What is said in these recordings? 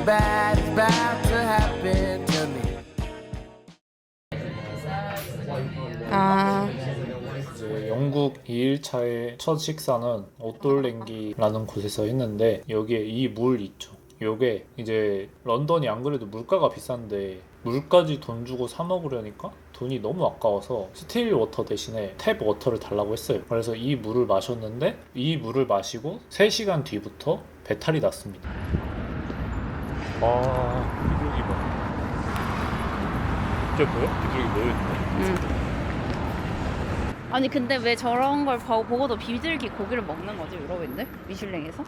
bad is about to happen to me. 이제 영국 2일차의 첫 식사는 오톨랭기라는 곳에서 했는데 여기에 이 물 있죠. 요게 이제 런던이 안 그래도 물가가 비싼데 물까지 돈 주고 사 먹으려니까 돈이 너무 아까워서 스틸 워터 대신에 탭 워터를 달라고 했어요. 그래서 이 물을 마셨는데 이 물을 마시고 3시간 뒤부터 배탈이 났습니다. 비둘기 봐. 진짜 보여? 비둘기 모여있네. 아니 근데 왜 저런 걸 보고도 비둘기 고기를 먹는 거지 유럽인데? 미슐랭에서?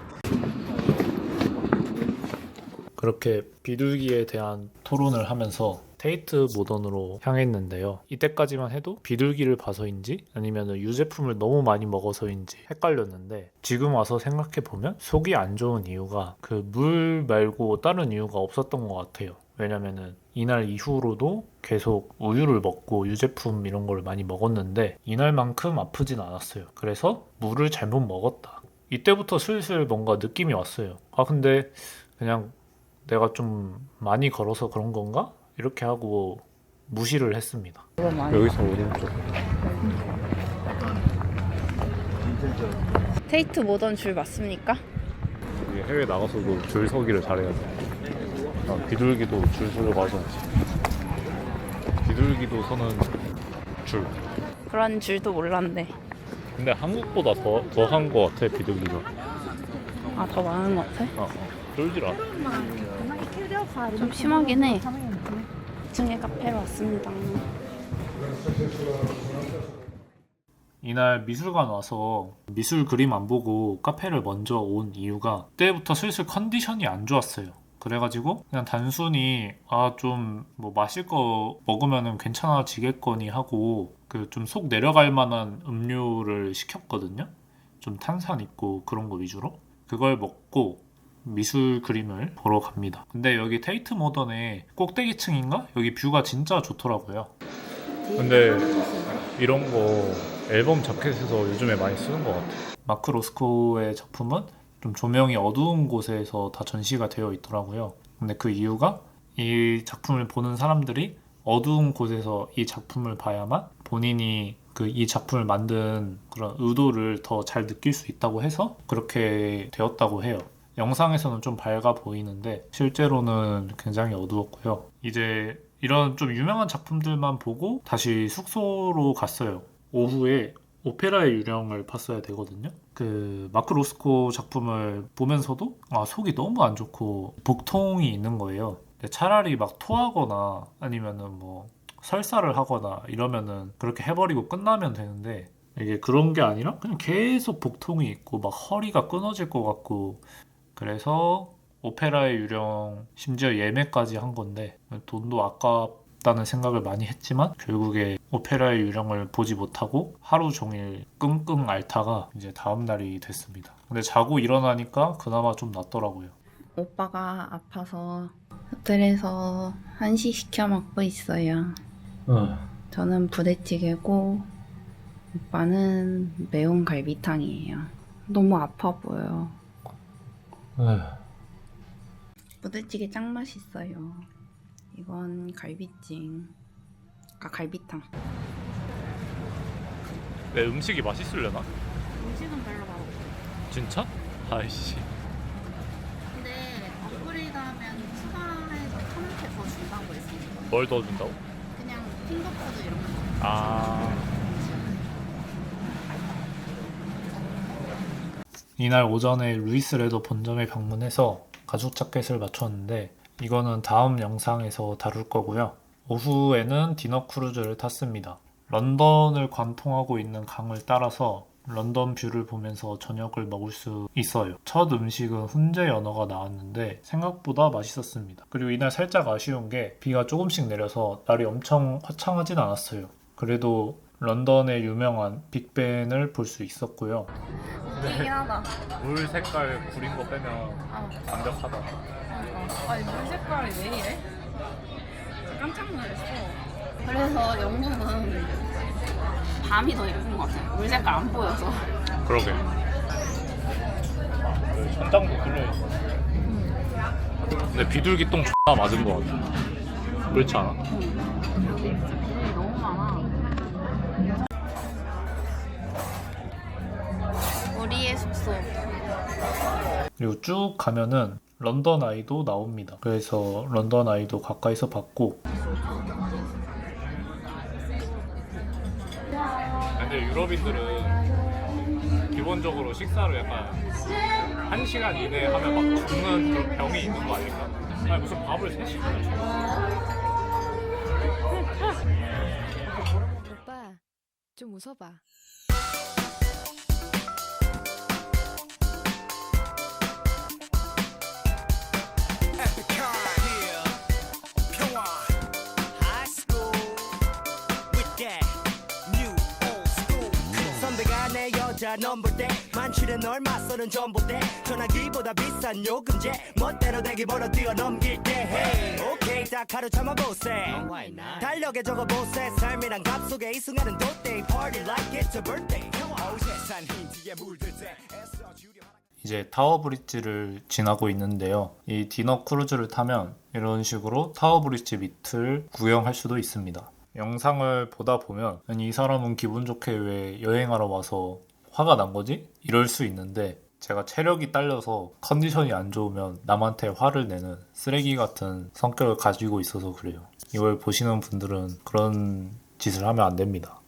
그렇게 비둘기에 대한 토론을 하면서 테이트 모던으로 향했는데요. 이때까지만 해도 비둘기를 봐서인지 아니면 유제품을 너무 많이 먹어서인지 헷갈렸는데 지금 와서 생각해보면 속이 안 좋은 이유가 그 물 말고 다른 이유가 없었던 것 같아요. 왜냐면은 이날 이후로도 계속 우유를 먹고 유제품 이런 걸 많이 먹었는데 이날만큼 아프진 않았어요. 그래서 물을 잘못 먹었다. 이때부터 슬슬 뭔가 느낌이 왔어요. 아 근데 그냥 내가 좀 많이 걸어서 그런 건가? 이렇게 하고 무시를 했습니다. 여기서 오른쪽. 테이트 모던 줄 맞습니까? 해외 나가서도 줄 서기를 잘해야 돼. 비둘기도 줄 서려고 하잖아. 비둘기도 서는 줄. 그런 줄도 몰랐네. 근데 한국보다 더 한 거 같아 비둘기가. 아 더 많은 것 같아? 쫄질 않아. 좀 심하긴 해. 2층에 카페로 왔습니다. 이날 미술관 와서 미술 그림 안 보고 카페를 먼저 온 이유가 그때부터 슬슬 컨디션이 안 좋았어요. 그래가지고 그냥 단순히 좀 뭐 마실 거 먹으면 괜찮아지겠거니 하고 그 좀 속 내려갈 만한 음료를 시켰거든요. 좀 탄산 있고 그런 거 위주로. 그걸 먹고 미술 그림을 보러 갑니다. 근데 여기 테이트 모던의 꼭대기층인가? 여기 뷰가 진짜 좋더라고요. 근데 이런 거 앨범 자켓에서 요즘에 많이 쓰는 것 같아요. 마크 로스코의 작품은 좀 조명이 어두운 곳에서 다 전시가 되어 있더라고요. 근데 그 이유가 이 작품을 보는 사람들이 어두운 곳에서 이 작품을 봐야만 본인이 이 작품을 만든 그런 의도를 더 잘 느낄 수 있다고 해서 그렇게 되었다고 해요. 영상에서는 좀 밝아 보이는데 실제로는 굉장히 어두웠고요. 이제 이런 좀 유명한 작품들만 보고 다시 숙소로 갔어요. 오후에 오페라의 유령을 봤어야 되거든요. 그 마크 로스코 작품을 보면서도 속이 너무 안 좋고 복통이 있는 거예요. 근데 차라리 막 토하거나 아니면은 뭐 설사를 하거나 이러면은 그렇게 해버리고 끝나면 되는데 이게 그런 게 아니라 그냥 계속 복통이 있고 막 허리가 끊어질 것 같고 그래서 오페라의 유령 심지어 예매까지 한 건데 돈도 아깝다는 생각을 많이 했지만 결국에 오페라의 유령을 보지 못하고 하루 종일 끙끙 앓다가 이제 다음 날이 됐습니다. 근데 자고 일어나니까 그나마 좀 낫더라고요. 오빠가 아파서 호텔에서 한식 시켜 먹고 있어요. 저는 부대찌개고 오빠는 매운 갈비탕이에요. 너무 아파 보여요. 부대찌개 짱 맛있어요. 이건 갈비찜. 갈비탕. 내 음식이 맛있으려나? 음식은 별로 맛없어. 진짜? 아이씨. 근데 업그레이드하면 추가해서 1,000원씩 더 준다고 했으니까. 뭘 더 준다고? 그냥 핑거푸드 이런 거. 이날 오전에 루이스 레더 본점에 방문해서 가죽 자켓을 맞췄는데 이거는 다음 영상에서 다룰 거고요. 오후에는 디너 크루즈를 탔습니다. 런던을 관통하고 있는 강을 따라서 런던 뷰를 보면서 저녁을 먹을 수 있어요. 첫 음식은 훈제 연어가 나왔는데 생각보다 맛있었습니다. 그리고 이날 살짝 아쉬운 게 비가 조금씩 내려서 날이 엄청 화창하진 않았어요. 그래도 런던의 유명한 빅벤을 볼 수 있었고요. 웃기긴 하다. 물 색깔 구린 거 빼면 완벽하다. 아니 물 색깔이 왜 이래? 깜짝 놀랐어. 그래서 영국은 밤이 더 예쁜 것 같아요. 물 색깔 안 보여서. 그러게. 천장도 뚫려있어. 근데 비둘기똥 X나 맞은 거 같아. 그렇지 않아? 여기 진짜 비둘기 너무 많아. 우리의 숙소. 그리고 쭉 가면은 런던 아이도 나옵니다. 그래서 런던 아이도 가까이서 봤고. 근데 유럽인들은 기본적으로 식사를 약간 1시간 이내에 하면 막 죽는 그런 병이 있는 거 아닐까? 아니 무슨 밥을 3시간을 줘. 오빠, 좀 웃어봐. 넘볼 때 만취는 얼마 써는 전봇대 전화기보다 비싼 요금제 멋대로 대기번호 뛰어넘길 때 hey, 오케이 딱 하루 참아보세 달력에 적어보세 삶이란 값 속에 이 순간은 돗대 Party like it's a birthday 세상 힌트에 물들 때 애써 주려 이제 타워 브릿지를 지나고 있는데요. 이 디너 크루즈를 타면 이런 식으로 타워 브릿지 밑을 구경할 수도 있습니다. 영상을 보다 보면 아니 이 사람은 기분 좋게 왜 여행하러 와서 화가 난 거지? 이럴 수 있는데 제가 체력이 딸려서 컨디션이 안 좋으면 남한테 화를 내는 쓰레기 같은 성격을 가지고 있어서 그래요. 이걸 보시는 분들은 그런 짓을 하면 안 됩니다.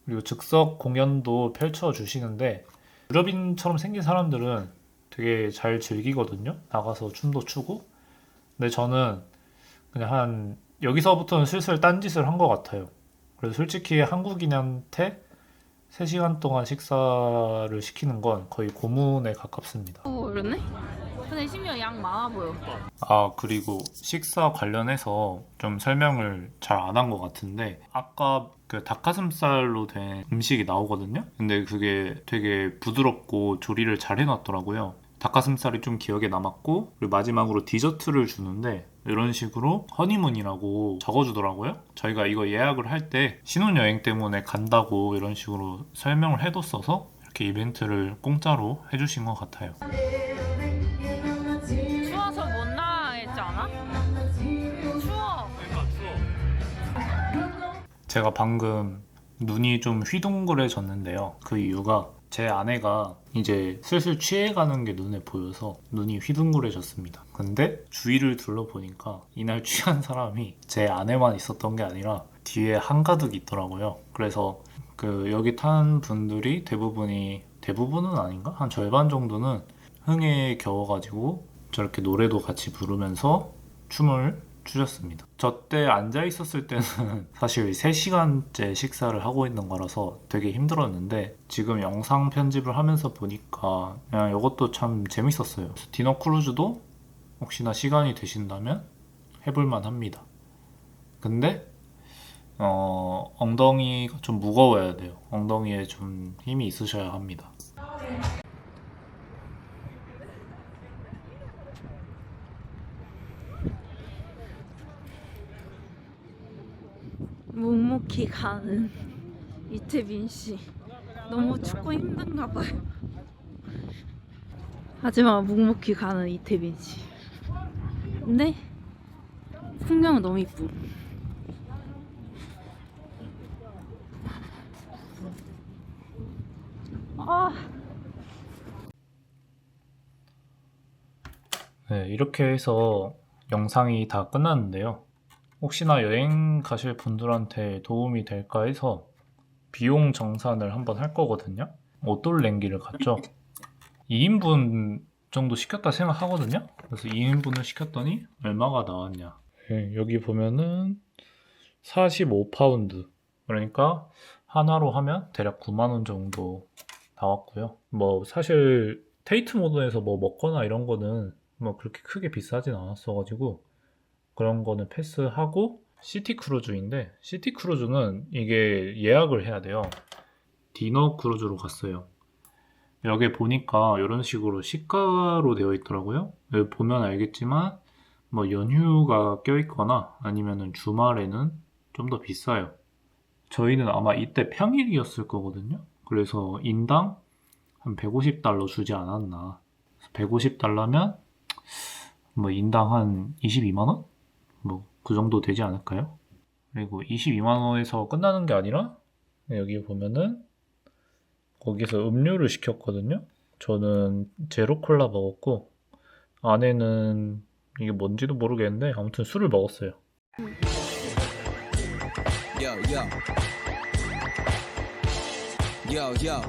그리고 즉석 공연도 펼쳐주시는데 유럽인처럼 생긴 사람들은 되게 잘 즐기거든요. 나가서 춤도 추고. 근데 저는 그냥 여기서부터는 슬슬 딴짓을 한 것 같아요. 그래서 솔직히 한국인한테 3시간 동안 식사를 시키는 건 거의 고문에 가깝습니다. 그러네? 근데 심지어 양 많아 보여. 아, 그리고 식사 관련해서 좀 설명을 잘 안 한 것 같은데 아까 그 닭가슴살로 된 음식이 나오거든요. 근데 그게 되게 부드럽고 조리를 잘 해놨더라고요. 닭가슴살이 좀 기억에 남았고 그리고 마지막으로 디저트를 주는데 이런 식으로 허니문이라고 적어주더라고요. 저희가 이거 예약을 할 때 신혼여행 때문에 간다고 이런 식으로 설명을 해뒀어서 이렇게 이벤트를 공짜로 해주신 것 같아요. 추워서 못 나가겠지 않아? 추워. 제가 방금 눈이 좀 휘둥그레졌는데요. 그 이유가 제 아내가 이제 슬슬 취해가는 게 눈에 보여서 눈이 휘둥그레졌습니다. 근데 주위를 둘러보니까 이날 취한 사람이 제 아내만 있었던 게 아니라 뒤에 한가득 있더라고요. 그래서 그 여기 탄 분들이 대부분은 아닌가? 한 절반 정도는 흥에 겨워가지고 저렇게 노래도 같이 부르면서 춤을 추셨습니다. 저 때 앉아 있었을 때는 사실 3시간째 식사를 하고 있는 거라서 되게 힘들었는데 지금 영상 편집을 하면서 보니까 그냥 이것도 참 재밌었어요. 디너 크루즈도 혹시나 시간이 되신다면 해볼만 합니다. 근데 엉덩이가 좀 무거워야 돼요. 엉덩이에 좀 힘이 있으셔야 합니다. 묵묵히 가는 이태빈 씨. 너무 춥고 힘든가 봐요. 하지만 묵묵히 가는 이태빈 씨. 근데 풍경은 너무 이쁘. 네, 이렇게 해서 영상이 다 끝났는데요. 혹시나 여행 가실 분들한테 도움이 될까 해서 비용 정산을 한번 할 거거든요. 오돌랭기를 갔죠. 2인분 정도 시켰다 생각하거든요. 그래서 2인분을 시켰더니 얼마가 나왔냐. 네, 여기 보면은 45파운드. 그러니까 하나로 하면 대략 9만 원 정도 나왔고요. 뭐 사실 테이트 모드에서 뭐 먹거나 이런 거는 뭐 그렇게 크게 비싸진 않았어가지고 그런 거는 패스하고 시티 크루즈인데 시티 크루즈는 이게 예약을 해야 돼요. 디너 크루즈로 갔어요. 여기 보니까 이런 식으로 시가로 되어 있더라고요. 여기 보면 알겠지만 뭐 연휴가 껴있거나 아니면은 주말에는 좀 더 비싸요. 저희는 아마 이때 평일이었을 거거든요. 그래서 인당 한 150달러 주지 않았나. 150달러면 뭐 인당 한 22만원? 뭐 그 정도 되지 않을까요? 그리고 22만원에서 끝나는 게 아니라 여기 보면은 거기서 음료를 시켰거든요. 저는 제로 콜라 먹었고 안에는 이게 뭔지도 모르겠는데 아무튼 술을 먹었어요. Yo, yo. Yo, yo.